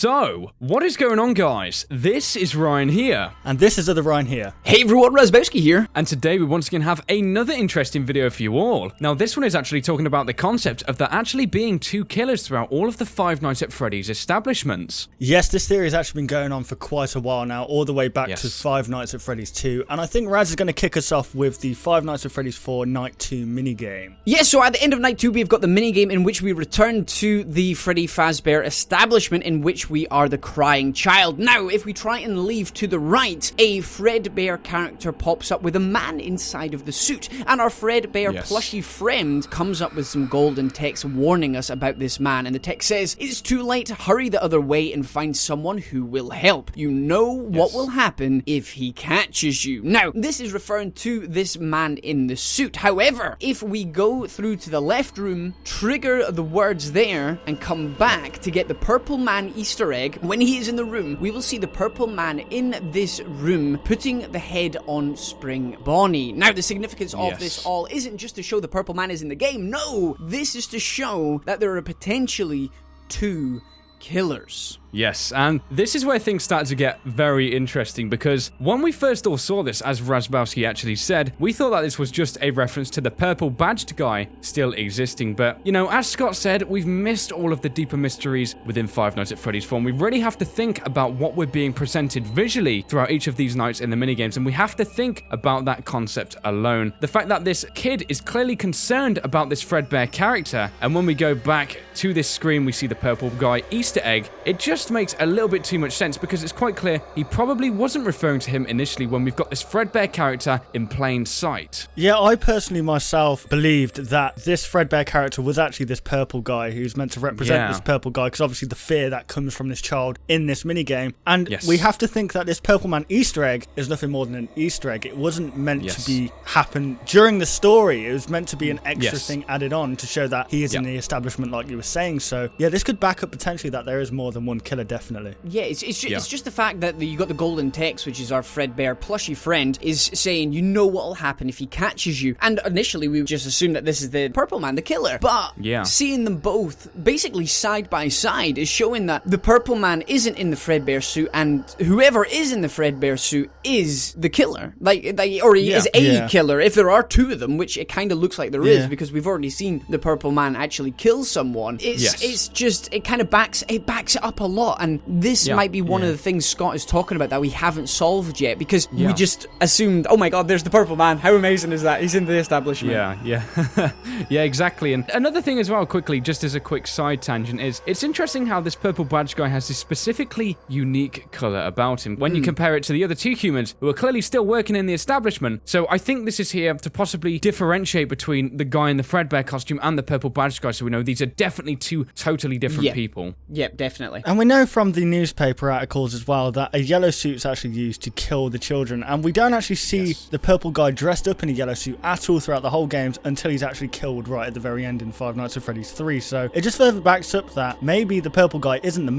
So, what is going on, guys? This is Ryan here. And this is other Ryan here. Hey everyone, Razzbowski here. And today we once again have another interesting video for you all. Now, this one is actually talking about the concept of there actually being two killers throughout all of the Five Nights at Freddy's establishments. Yes, this theory has actually been going on for quite a while now, all the way back to Five Nights at Freddy's 2. And I think Raz is going to kick us off with the Five Nights at Freddy's 4 Night 2 minigame. Yes, so at the end of Night 2, we've got the minigame in which we return to the Freddy Fazbear establishment in which we are the crying child. Now, if we try and leave to the right, a Fredbear character pops up with a man inside of the suit, and our Fredbear plushie friend comes up with some golden text warning us about this man, and the text says, "It's too late, hurry the other way and find someone who will help. You know what will happen if he catches you." Now, this is referring to this man in the suit. However, if we go through to the left room, trigger the words there, and come back to get the purple man Easter egg, when he is in the room, we will see the purple man in this room putting the head on Spring Bonnie. Now, the significance of this all isn't just to show the purple man is in the game. No, this is to show that there are potentially two killers. Yes, and this is where things start to get very interesting, because when we first all saw this, as Razzbowski actually said, we thought that this was just a reference to the purple badged guy still existing. But, you know, as Scott said, we've missed all of the deeper mysteries within Five Nights at Freddy's 4, and we really have to think about what we're being presented visually throughout each of these nights in the minigames, and we have to think about that concept alone. The fact that this kid is clearly concerned about this Fredbear character, and when we go back to this screen, we see the purple guy Easter egg, it just makes a little bit too much sense, because it's quite clear he probably wasn't referring to him initially when we've got this Fredbear character in plain sight. Yeah, I personally myself believed that this Fredbear character was actually this purple guy who's meant to represent this purple guy, because obviously the fear that comes from this child in this minigame. And we have to think that this purple man Easter egg is nothing more than an Easter egg. It wasn't meant to happen during the story. It was meant to be an extra thing added on to show that he is in the establishment, like you were saying. So yeah, this could back up potentially that there is more than one killer, definitely. Yeah, it's just the fact that you got the golden text, which is our Fredbear plushie friend, is saying, you know what will happen if he catches you. And initially we just assumed that this is the purple man, the killer. But seeing them both basically side by side is showing that the purple man isn't in the Fredbear suit, and whoever is in the Fredbear suit is the killer. Or he is a killer, if there are two of them, which it kind of looks like there is, because we've already seen the purple man actually kill someone. It's just, it kind of backs it up a lot, and this might be one of the things Scott is talking about that we haven't solved yet, because we just assumed, oh my god, there's the purple man, how amazing is that, he's in the establishment. Yeah, exactly. And another thing as well, quickly, just as a quick side tangent, is it's interesting how this purple badge guy has this specifically unique colour about him when you compare it to the other two humans who are clearly still working in the establishment. So I think this is here to possibly differentiate between the guy in the Fredbear costume and the purple badge guy, so we know these are definitely two totally different people. Yep, definitely. And we know from the newspaper articles as well that a yellow suit's actually used to kill the children, and we don't actually see the purple guy dressed up in a yellow suit at all throughout the whole games until he's actually killed right at the very end in Five Nights at Freddy's 3. So it just further backs up that maybe the purple guy isn't the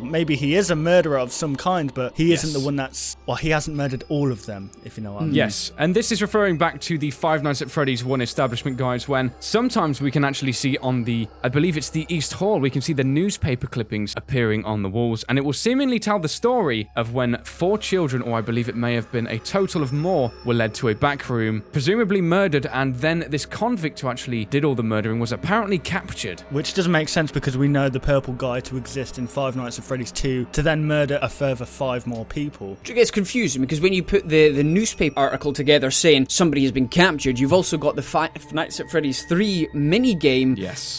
maybe he is a murderer of some kind, but he isn't the one that's, he hasn't murdered all of them, if you know what I mean. Yes, and this is referring back to the Five Nights at Freddy's 1 establishment, guys, when sometimes we can actually see on the, I believe it's the East Hall, we can see the newspaper clippings appearing on the walls, and it will seemingly tell the story of when 4 children, or I believe it may have been a total of more, were led to a back room, presumably murdered, and then this convict who actually did all the murdering was apparently captured. Which doesn't make sense, because we know the purple guy to exist in Five Nights at Freddy's 2 to then murder a further 5 more people. It gets confusing, because when you put the newspaper article together saying somebody has been captured, you've also got the Five Nights at Freddy's 3 minigame,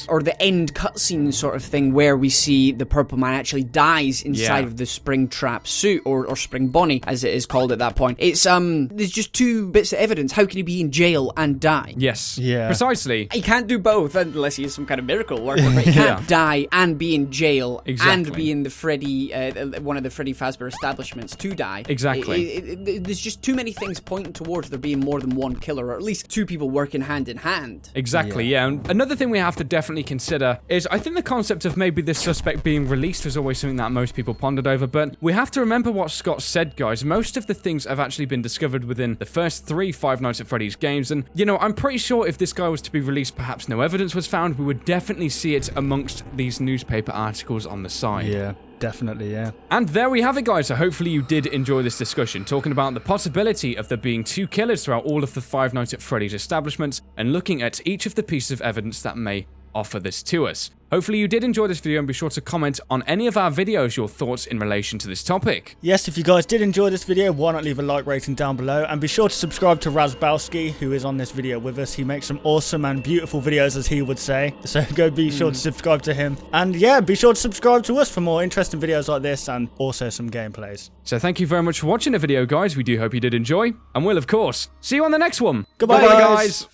or the end cutscene sort of thing, where we see the purple man actually dies inside of the Springtrap suit, or Spring Bonnie, as it is called at that point. It's there's just 2 bits of evidence. How can he be in jail and die? Yes. Yeah. Precisely. He can't do both unless he is some kind of miracle worker. Right? He can't die and be in jail and be in the Freddy, one of the Freddy Fazbear establishments to die. Exactly. There's just too many things pointing towards there being more than one killer, or at least 2 people working hand in hand. Exactly. Yeah. And another thing we have to definitely consider is, I think the concept of maybe this suspect being released was always something that most people pondered over, but we have to remember what Scott said, guys. Most of the things have actually been discovered within the first 3 Five Nights at Freddy's games, and, you know, I'm pretty sure if this guy was to be released, perhaps no evidence was found, we would definitely see it amongst these newspaper articles on the side. Yeah. Definitely, yeah. And there we have it, guys. So hopefully you did enjoy this discussion, talking about the possibility of there being 2 killers throughout all of the Five Nights at Freddy's establishments, and looking at each of the pieces of evidence that may offer this to us. Hopefully you did enjoy this video, and be sure to comment on any of our videos your thoughts in relation to this topic. Yes, if you guys did enjoy this video, why not leave a like rating down below, and be sure to subscribe to Razzbowski, who is on this video with us. He makes some awesome and beautiful videos, as he would say, so go be sure to subscribe to him. And yeah, be sure to subscribe to us for more interesting videos like this, and also some gameplays. So thank you very much for watching the video, guys. We do hope you did enjoy, and we'll of course see you on the next one. Goodbye, guys.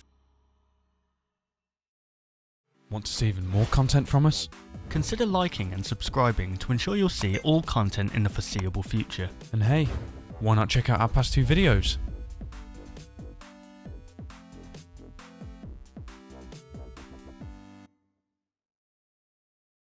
Want to see even more content from us? Consider liking and subscribing to ensure you'll see all content in the foreseeable future. And hey, why not check out our past 2 videos?